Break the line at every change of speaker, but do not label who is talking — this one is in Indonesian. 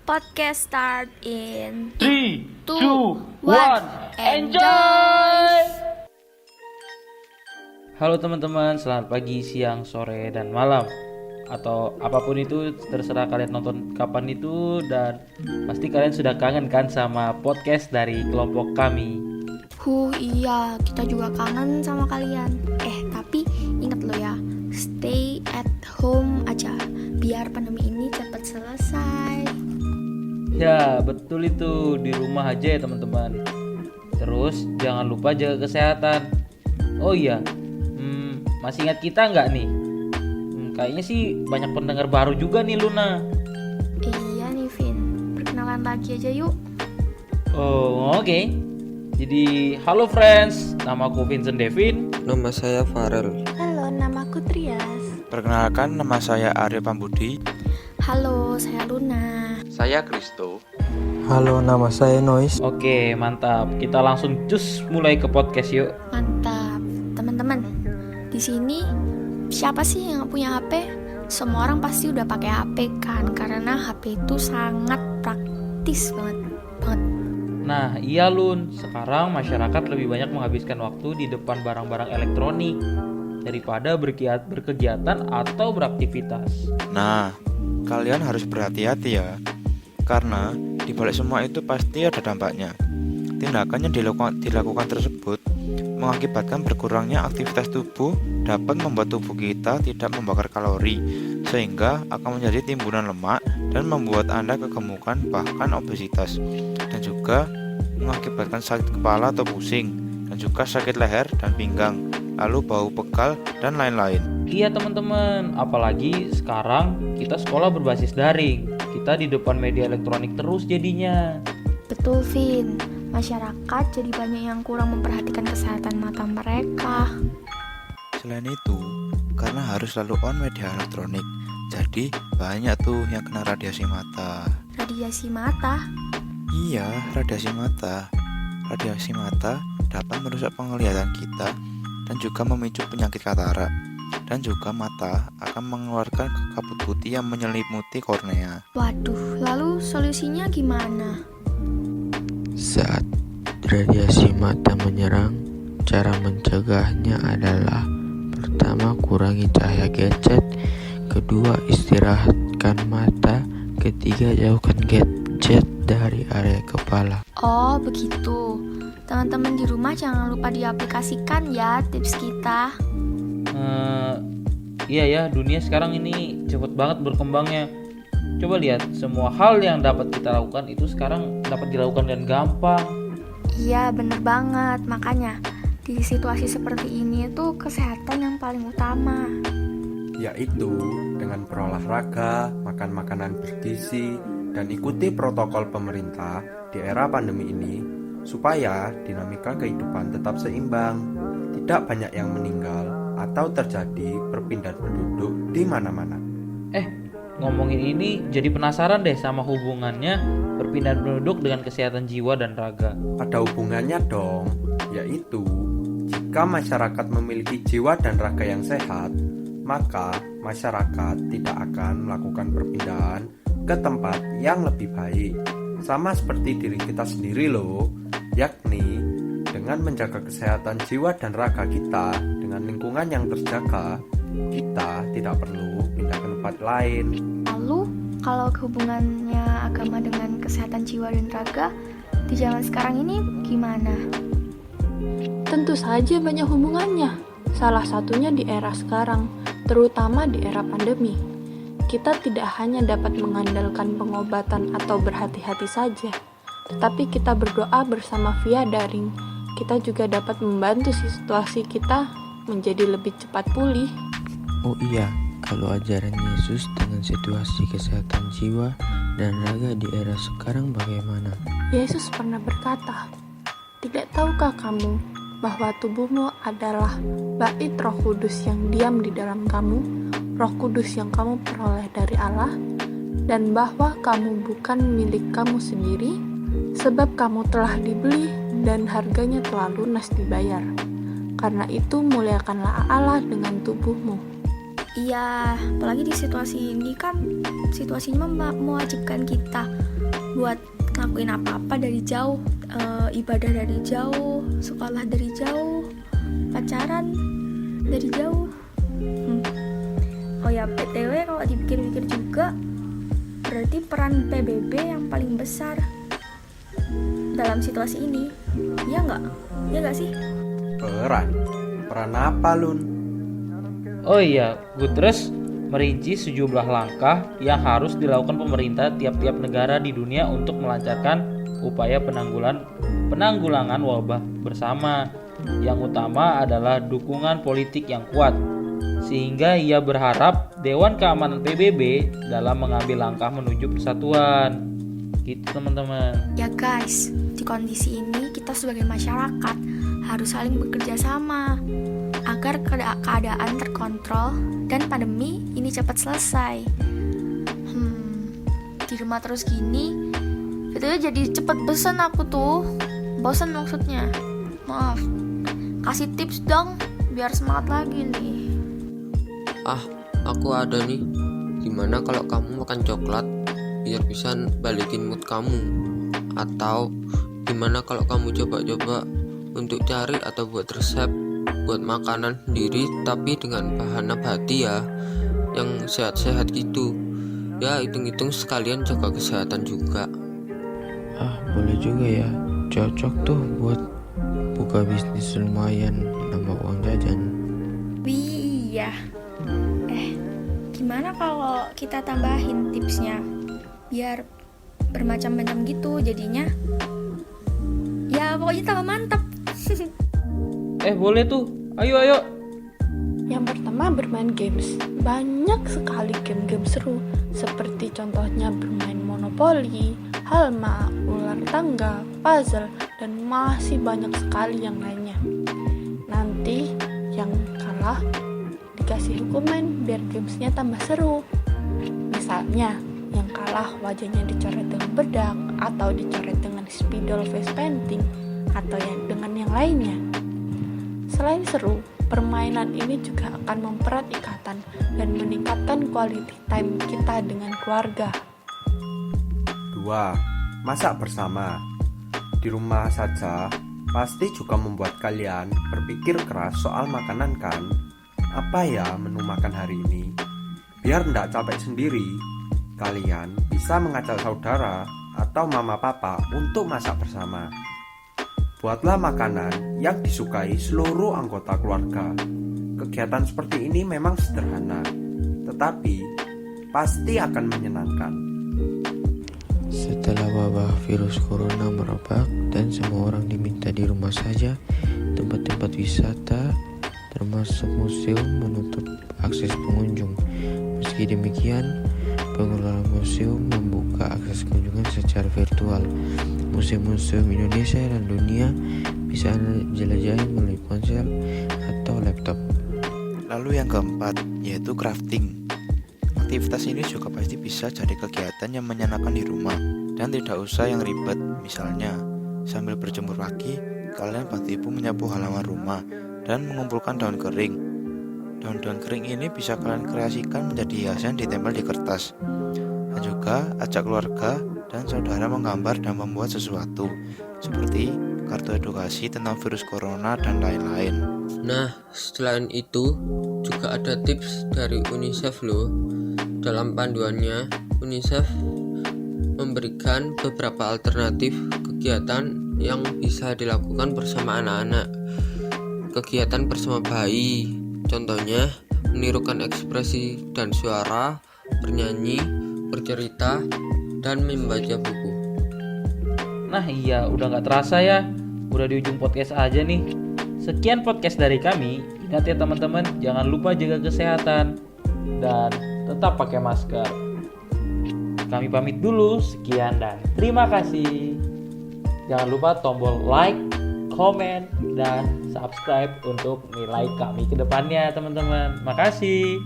Podcast start in
3,
2,
2,
1,
1, enjoy!
Halo teman-teman, selamat pagi, siang, sore, dan malam. Atau apapun itu, terserah kalian nonton kapan itu. Dan pasti kalian sudah kangen kan sama podcast dari kelompok kami.
Iya, kita juga kangen sama kalian. Tapi ingat lo ya, stay at home aja, biar pandemi ini cepat selesai.
Ya, betul itu, di rumah aja ya teman-teman. Terus jangan lupa jaga kesehatan. Oh iya, masih ingat kita nggak nih? Kayaknya sih banyak pendengar baru juga nih Luna.
Iya nih Vin, perkenalan lagi aja yuk.
Oh oke. Jadi halo friends, nama aku Vincent Devin.
Nama saya Farel.
Halo, namaku Trias.
Perkenalkan, nama saya Arya Pambudi.
Halo, saya Luna.
Saya Kristo.
Halo, nama saya Nois.
Oke, mantap. Kita langsung cus mulai ke podcast yuk.
Mantap, teman-teman. Di sini siapa sih yang nggak punya HP? Semua orang pasti udah pakai HP kan, karena HP itu sangat praktis banget.
Nah, iya Lun. Sekarang masyarakat lebih banyak menghabiskan waktu di depan barang-barang elektronik daripada berkegiatan atau beraktivitas.
Nah, kalian harus berhati-hati ya, karena di balik semua itu pasti ada dampaknya. Tindakan yang dilakukan tersebut mengakibatkan berkurangnya aktivitas tubuh, dapat membuat tubuh kita tidak membakar kalori, sehingga akan menjadi timbunan lemak dan membuat Anda kegemukan bahkan obesitas, dan juga mengakibatkan sakit kepala atau pusing, dan juga sakit leher dan pinggang, lalu bau pegal dan lain-lain.
Iya teman-teman, apalagi sekarang kita sekolah berbasis daring. Kita di depan media elektronik terus jadinya.
Betul Vin, masyarakat jadi banyak yang kurang memperhatikan kesehatan mata mereka.
Selain itu, karena harus selalu on media elektronik, jadi banyak tuh yang kena radiasi mata.
Radiasi mata?
Iya, radiasi mata. Radiasi mata dapat merusak penglihatan kita dan juga memicu penyakit katarak. Dan juga mata akan mengeluarkan kabut putih yang menyelimuti kornea.
Waduh, lalu solusinya gimana?
Saat radiasi mata menyerang, cara mencegahnya adalah: pertama, kurangi cahaya gadget; kedua, istirahatkan mata; ketiga, jauhkan gadget dari area kepala.
Oh begitu, teman-teman di rumah jangan lupa diaplikasikan ya tips kita.
Iya ya, dunia sekarang ini cepet banget berkembangnya. Coba lihat, semua hal yang dapat kita lakukan itu sekarang dapat dilakukan dengan gampang.
Iya bener banget, makanya di situasi seperti ini tuh kesehatan yang paling utama.
Yaitu dengan berolahraga, makan makanan bergizi, dan ikuti protokol pemerintah di era pandemi ini supaya dinamika kehidupan tetap seimbang, tidak banyak yang meninggal atau terjadi perpindahan penduduk di mana-mana.
Ngomongin ini jadi penasaran deh sama hubungannya perpindahan penduduk dengan kesehatan jiwa dan raga.
Ada hubungannya dong, yaitu jika masyarakat memiliki jiwa dan raga yang sehat, maka masyarakat tidak akan melakukan perpindahan ke tempat yang lebih baik. Sama seperti diri kita sendiri loh, yakni dengan menjaga kesehatan jiwa dan raga kita dengan lingkungan yang terjaga, kita tidak perlu pindah ke tempat lain.
Lalu kalau hubungannya agama dengan kesehatan jiwa dan raga di zaman sekarang ini gimana?
Tentu saja banyak hubungannya. Salah satunya di era sekarang, terutama di era pandemi. Kita tidak hanya dapat mengandalkan pengobatan atau berhati-hati saja, tetapi kita berdoa bersama via daring. Kita juga dapat membantu situasi kita menjadi lebih cepat pulih.
Oh iya, kalau ajaran Yesus dengan situasi kesehatan jiwa dan raga di era sekarang bagaimana?
Yesus pernah berkata, "Tidak tahukah kamu bahwa tubuhmu adalah bait Roh Kudus yang diam di dalam kamu, Roh Kudus yang kamu peroleh dari Allah, dan bahwa kamu bukan milik kamu sendiri, sebab kamu telah dibeli dan harganya telah lunas dibayar. Karena itu muliakanlah Allah dengan tubuhmu."
Iya, apalagi di situasi ini kan situasinya mewajibkan kita buat ngelakuin apa-apa dari jauh, ibadah dari jauh, sekolah dari jauh, pacaran dari jauh. Oh ya, BTW kalau dipikir-pikir juga, berarti peran PBB yang paling besar dalam situasi ini. Iya nggak? Iya nggak sih?
Peran apa, Lun?
Oh iya, Guterres merinci sejumlah langkah yang harus dilakukan pemerintah tiap-tiap negara di dunia untuk melancarkan upaya penanggulangan wabah bersama. Yang utama adalah dukungan politik yang kuat. Sehingga ia berharap Dewan Keamanan PBB dalam mengambil langkah menuju persatuan. Gitu teman-teman.
Ya guys, di kondisi ini kita sebagai masyarakat harus saling bekerja sama agar keadaan terkontrol dan pandemi ini cepat selesai. Di rumah terus gini, itu jadi cepet bosan aku tuh. Bosan maksudnya. Maaf, kasih tips dong biar semangat lagi nih.
Aku ada nih. Gimana kalau kamu makan coklat biar bisa balikin mood kamu? Atau gimana kalau kamu coba-coba untuk cari atau buat resep buat makanan sendiri tapi dengan bahan nabati ya, yang sehat-sehat gitu. Ya hitung-hitung sekalian jaga kesehatan juga.
Boleh juga ya. Cocok tuh buat buka bisnis lumayan, nambah uang jajan.
Wih, iya. Gimana kalau kita tambahin tipsnya biar bermacam-macam gitu jadinya? Ya pokoknya tambah mantap.
Boleh tuh. Ayo.
Yang pertama, bermain games. Banyak sekali game-game seru, seperti contohnya bermain monopoli, halma, ular tangga, puzzle, dan masih banyak sekali yang lainnya. Nanti yang kalah dikasih hukuman biar gamesnya tambah seru. Misalnya, yang kalah wajahnya dicoret dengan bedak, atau dicoret dengan spidol face painting, atau dengan yang lainnya. Selain seru, permainan ini juga akan mempererat ikatan dan meningkatkan quality time kita dengan keluarga.
2. Masak bersama. Di rumah saja, pasti juga membuat kalian berpikir keras soal makanan kan? Apa ya menu makan hari ini? Biar ndak capek sendiri, kalian bisa mengajak saudara atau mama papa untuk masak bersama. Buatlah makanan yang disukai seluruh anggota keluarga. Kegiatan seperti ini memang sederhana, tetapi pasti akan menyenangkan.
Setelah wabah virus corona merebak dan semua orang diminta di rumah saja, tempat-tempat wisata termasuk museum menutup akses pengunjung. Meski demikian, pengelola museum membuka akses kunjungan secara virtual. Museum-museum Indonesia dan dunia bisa Anda jelajahi melalui ponsel atau laptop.
Lalu yang keempat, yaitu crafting. Aktivitas ini juga pasti bisa jadi kegiatan yang menyenangkan di rumah dan tidak usah yang ribet. Misalnya, sambil berjemur pagi, kalian bantu ibu menyapu halaman rumah dan mengumpulkan daun kering. Daun-daun kering ini bisa kalian kreasikan menjadi hiasan ditempel di kertas. Dan juga ajak keluarga dan saudara menggambar dan membuat sesuatu, seperti kartu edukasi tentang virus corona dan lain-lain.
Nah, selain itu juga ada tips dari UNICEF loh. Dalam panduannya, UNICEF memberikan beberapa alternatif kegiatan yang bisa dilakukan bersama anak-anak. Kegiatan bersama bayi, contohnya menirukan ekspresi dan suara, bernyanyi, bercerita, dan membaca buku.
Nah iya, udah gak terasa ya, udah di ujung podcast aja nih. Sekian podcast dari kami. Ingat ya teman-teman, jangan lupa jaga kesehatan dan tetap pakai masker. Kami pamit dulu, sekian dan terima kasih. Jangan lupa tombol like, komen, dan subscribe untuk nilai kami ke depannya teman-teman. Makasih.